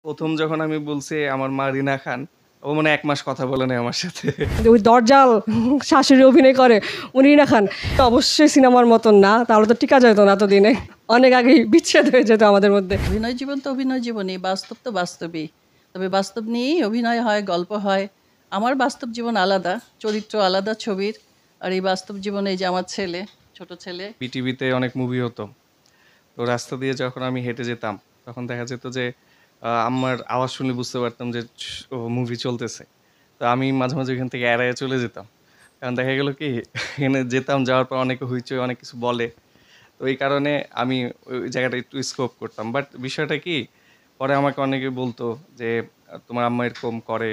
প্রথম যখন আমি বলছি আমার মা রিনা খান, ও মনে হয় ১ মাস কথা বলে নাই আমার সাথে। ওই দরজাল শাশুড়ি অভিনয় করে উনি রিনা খান। অবশ্যই সিনেমার মতন না, তাহলে তো টিকা যেত না এতদিনে, অনেক আগেই বিচ্ছেদ হয়ে যেত আমাদের মধ্যে। অভিনয় জীবন তো অভিনয় জীবনই, বাস্তব তো বাস্তবই। তবে বাস্তব নিয়েই অভিনয় হয়, গল্প হয়। আমার বাস্তব জীবন আলাদা, চরিত্র আলাদা ছবির। আর এই বাস্তব জীবনে এই যে আমার ছেলে, ছোট ছেলে। বিটিভিতে অনেক মুভি হতো, তো রাস্তা দিয়ে যখন আমি হেঁটে যেতাম তখন দেখা যেত যে আম্মার আওয়াজ শুনলে বুঝতে পারতাম যে মুভি চলতেছে। তো আমি মাঝে মাঝে ওইখান থেকে এড়াইয়া চলে যেতাম, কারণ দেখা গেল কি এখানে যেতাম, যাওয়ার পর অনেকে হইচই অনেক কিছু বলে। তো এই কারণে আমি ওই জায়গাটা একটু স্কোপ করতাম। বাট বিষয়টা কি, পরে আমাকে অনেকে বলতো যে তোমার আম্মা এরকম করে,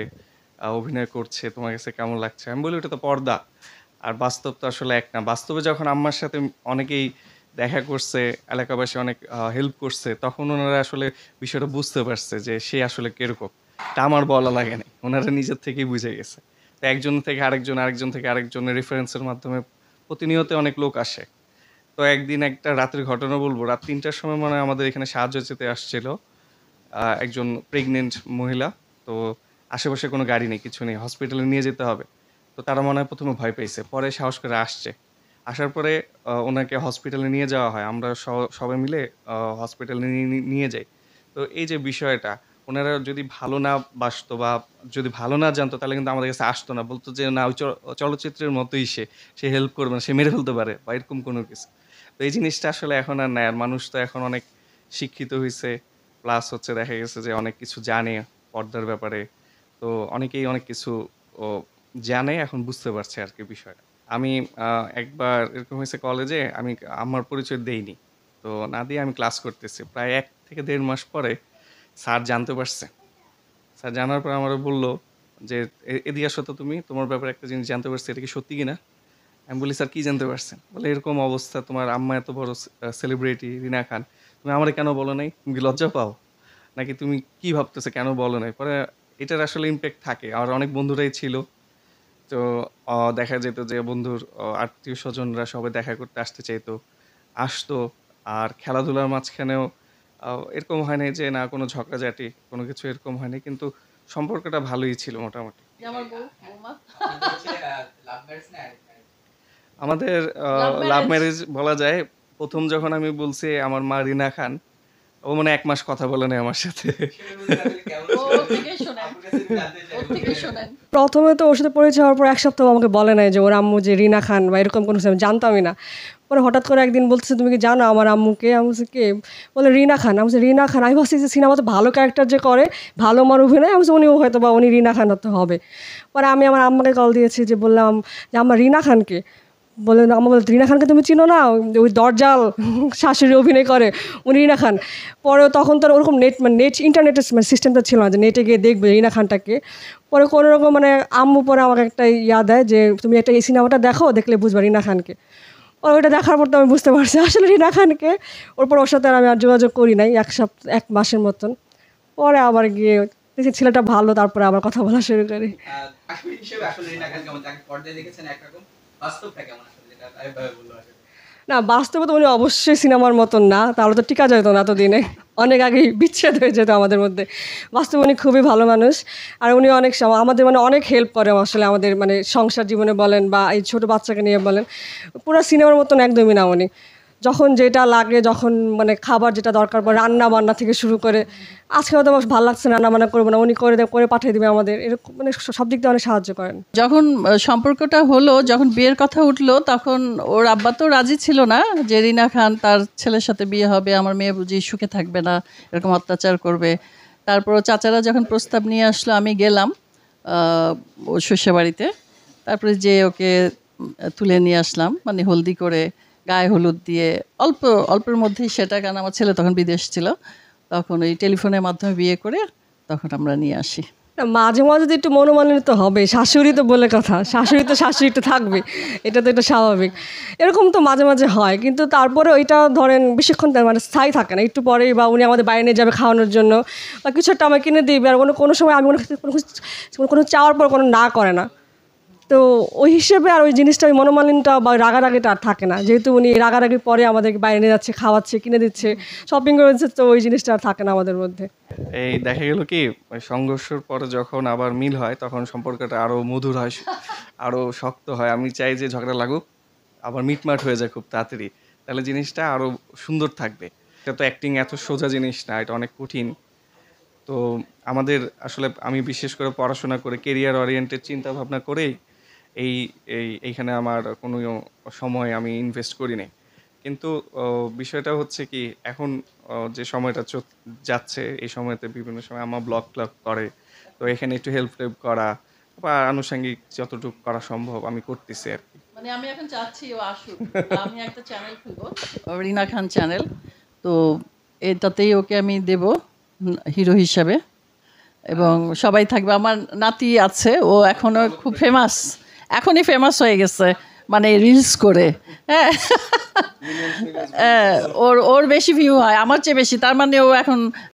অভিনয় করছে, তোমার কাছে কেমন লাগছে? আমি বলি ওটা তো পর্দা, আর বাস্তব তো আসলে এক না। বাস্তবে যখন আম্মার সাথে অনেকেই দেখা করছে, এলাকাবাসী অনেক হেল্প করছে, তখন ওনারা আসলে বিষয়টা বুঝতে পারছে যে সে আসলে কিরকম। তা আমার বলা লাগে নাই, ওনারা নিজের থেকেই বুঝে গেছে। তো একজন থেকে আরেকজন, আরেকজন থেকে আরেকজনের রেফারেন্সের মাধ্যমে প্রতিনিয়ত অনেক লোক আসে। তো একদিন একটা রাতের ঘটনা বলবো, রাত ৩টার সময় মনে হয় আমাদের এখানে সাহায্য চেতে আসছিল একজন প্রেগনেন্ট মহিলা। তো আশেপাশে কোনো গাড়ি নেই, কিছু নেই, হসপিটালে নিয়ে যেতে হবে। তো তারা মনে হয় প্রথমে ভয় পেয়েছে, পরে সাহস করে আসছে। আসার পরে ওনাকে হসপিটালে নিয়ে যাওয়া হয়, আমরা সবাই মিলে হসপিটালে নিয়ে যাই। তো এই যে বিষয়টা, ওনারা যদি ভালো না বাসতো বা যদি ভালো না জানতো, তাহলে কিন্তু আমাদের কাছে আসতো না, বলতো যে না, ওই চলচ্চিত্রের মতোই সে হেল্প করবে না, সে মেরে ফেলতে পারে বা এরকম কোনো কিছু। তো এই জিনিসটা আসলে এখন আর নাই। আর মানুষ তো এখন অনেক শিক্ষিত হয়েছে, প্লাস হচ্ছে দেখা গেছে যে অনেক কিছু জানে পর্দার ব্যাপারে। তো অনেকেই অনেক কিছু ও জানে, এখন বুঝতে পারছে আর কি বিষয়টা। আমি একবার এরকম হয়েছে, কলেজে আমি আমার পরিচয় দেইনি। তো না দিয়ে আমি ক্লাস করতেছি, প্রায় ১ থেকে ১.৫ মাস পরে স্যার জানতে পারছে। স্যার জানার পর আমারে বলল যে এদিকে আসো তো, তুমি তোমার ব্যাপারে একটা জিনিস জানতে পারছি, এটা কি সত্যি কিনা? আমি বলি স্যার কি জানতে পারছেন? বলে এরকম অবস্থা, তোমার আম্মা এত বড় সেলিব্রিটি রিনা খান, তুমি আমারে কেন বলো নাই? তুমি কি লজ্জা পাও? নাকি তুমি কি ভাবতেছো কেন বলো নাই? পরে এটার আসলে ইমপ্যাক্ট থাকে। আর অনেক বন্ধুরাই ছিল। তো দেখা যেত যে বন্ধুর আত্মীয়-স্বজনরা সবাই দেখা করতে আসতে চাইতো, আসতো। আর খেলাধুলার মাঝখানেও এরকম হয় নাই যে না কোনো ঝগড়াঝাটি, কোনো কিছু এরকম হয়নি। কিন্তু সম্পর্কটা ভালোই ছিল মোটামুটি। যে আমার বৌমা আমাদের লাভ লাভ ম্যারেজ। ম্যারেজ বলা যায়। ১ম যখন আমি বলছি আমার মা রিনা খান, ও মনে হয় ১ মাস কথা বলে নাই আমার সাথে। ওর থেকে শোনেন, ওর থেকে শোনেন। প্রথমে তো ওর সাথে পরিচয় হওয়ার পর ১ সপ্তাহ আমাকে বলে নাই যে ওর আম্মু যে রিনা খান বা এরকম কোনো কিছু আমি জানতামই না। পরে হঠাৎ করে একদিন বলতেছে, তুমি কি জানো আমার আম্মুকে? আমি বলছি কে? বলে রিনা খান। আমি বলছি রিনা খান? আমি ভাবছি যে সিনেমাতে ভালো ক্যারেক্টার যে করে, ভালো মার অভিনয়, আমি বলছি উনিও হয়তো বা উনি রিনা খান হতে হবে। পরে আমি আমার আম্মাকে কল দিয়েছি, যে বললাম যে আম্মা রিনা খানকে? বললেন, আম্মা বলে রিনা খানকে তুমি চিনো না? ওই দরজাল শাশুড়ি অভিনয় করে উনি রিনা খান। পরে তখন তো আর ওরকম নেট ইন্টারনেটের সিস্টেমটা ছিল না যে নেটে গিয়ে দেখবে রিনা খানটাকে। পরে কোনো রকম আম্মু পরে আমাকে একটা ইয়া দেয় যে তুমি একটা এই সিনেমাটা দেখো, দেখলে বুঝবা রিনা খানকে। ওইটা দেখার পর তো আমি বুঝতে পারছি আসলে রিনা খানকে। ওর সাথে আর আমি আর যোগাযোগ করি নাই ১ মাসের মতন। পরে আবার গিয়ে দেখি ছেলেটা ভালো, তারপরে আবার কথা বলা শুরু করি। কাশ্মীর হিসেবে আসলে রিনা খান কেমন? তাকে পর্দায় দেখেছেন একরকম, বাস্তবটা কেমন আসলে, যেটা আরেকভাবে বললো আসলে? না, বাস্তবে তো উনি অবশ্যই সিনেমার মতন না, তাহলে তো টিকা যেত না এতদিনে, অনেক আগেই বিচ্ছেদ হয়ে যেত আমাদের মধ্যে। বাস্তবে উনি খুবই ভালো মানুষ। আর উনি অনেক আমাদের অনেক হেল্প করে আসলে, আমাদের সংসার জীবনে বলেন বা এই ছোটো বাচ্চাকে নিয়ে বলেন। পুরো সিনেমার মতন একদমই না উনি। যখন যেটা লাগে, যখন খাবার যেটা দরকার পড়ে, রান্না বান্না থেকে শুরু করে, আজকে হয়তো আমার ভালো লাগছে না, রান্না বান্না করবো না, উনি করে পাঠিয়ে দেবে আমাদের, এরকম সব দিক দিয়ে অনেক সাহায্য করেন। যখন সম্পর্কটা হলো, যখন বিয়ের কথা উঠলো, তখন ওর আব্বা তো রাজি ছিল না যে রিনা খান তার ছেলের সাথে বিয়ে হবে, আমার মেয়ে বুঝি সুখে থাকবে না, এরকম অত্যাচার করবে। তারপর চাচারা যখন প্রস্তাব নিয়ে আসলো, আমি গেলাম ওর শ্বশুরবাড়িতে। তারপরে যে ওকে তুলে নিয়ে আসলাম, হলদি করে, গায়ে হলুদ দিয়ে, অল্পের মধ্যেই সেটা, কারণ আমার ছেলে তখন বিদেশ ছিল, তখন ওই টেলিফোনের মাধ্যমে বিয়ে করে তখন আমরা নিয়ে আসি। না, মাঝে মাঝে তো একটু মনোমালিন্য হবে, শাশুড়ি তো বলে কথা, শাশুড়ি তো থাকবে, এটা তো স্বাভাবিক। এরকম তো মাঝে মাঝে হয়, কিন্তু তারপরে ওইটা ধরেন বেশিক্ষণ স্থায়ী থাকে না। একটু পরেই বা উনি আমাদের বাইরে নিয়ে যাবে খাওয়ানোর জন্য, বা কিছু একটা আমাকে কিনে দিবে, আর কোনো সময় আমি কোনো চাওয়ার পর কোনো না করে না। তো ওই হিসেবে আর ওই জিনিসটা ওই মনোমালিনটা বা রাগারাগিটা আর থাকে না, যেহেতু উনি রাগারাগি পরে আমাদেরকে বাইরে নিয়ে যাচ্ছে, খাওয়াচ্ছে, কিনে দিচ্ছে, শপিং করে দিচ্ছে, তো ওই জিনিসটা আর থাকে না আমাদের মধ্যে। এই দেখা গেল কি ওই সংঘর্ষের পরে যখন আবার মিল হয় তখন সম্পর্কটা আরো মধুর হয়, আরো শক্ত হয়। আমি চাই যে ঝগড়া লাগুক, আবার মিটমাট হয়ে যায় খুব তাড়াতাড়ি, তাহলে জিনিসটা আরো সুন্দর থাকবে। এটা তো অ্যাক্টিং এত সোজা জিনিস না, এটা অনেক কঠিন। তো আমাদের আসলে আমি বিশেষ করে পড়াশোনা করে কেরিয়ার ওরিয়েন্টেড চিন্তা ভাবনা করেই এই এইখানে আমার কোনো সময় আমি ইনভেস্ট করি নাই। কিন্তু বিষয়টা হচ্ছে কি এখন যে সময়টা যাচ্ছে এই সময়তে বিভিন্ন সময় আমার ব্লগ ট্লগ করে, তো এখানে একটু হেল্প টেল্প করা বা আনুষঙ্গিক যতটুকু করা সম্ভব আমি করতেছি আর কি। মানে আমি এখন চাচ্ছি ও আসুক, আমি একটা চ্যানেল খুলবো, রিনা খান চ্যানেল। তো এটাতেই ওকে আমি দেব হিরো হিসাবে, এবং সবাই থাকবে। আমার নাতি আছে, ও এখনো খুব ফেমাস, এখনই ফেমাস হয়ে গেছে, মানে রিলস করে। হ্যাঁ, ওর বেশি ভিউ হয় আমার চেয়ে বেশি, তার মানে ও এখন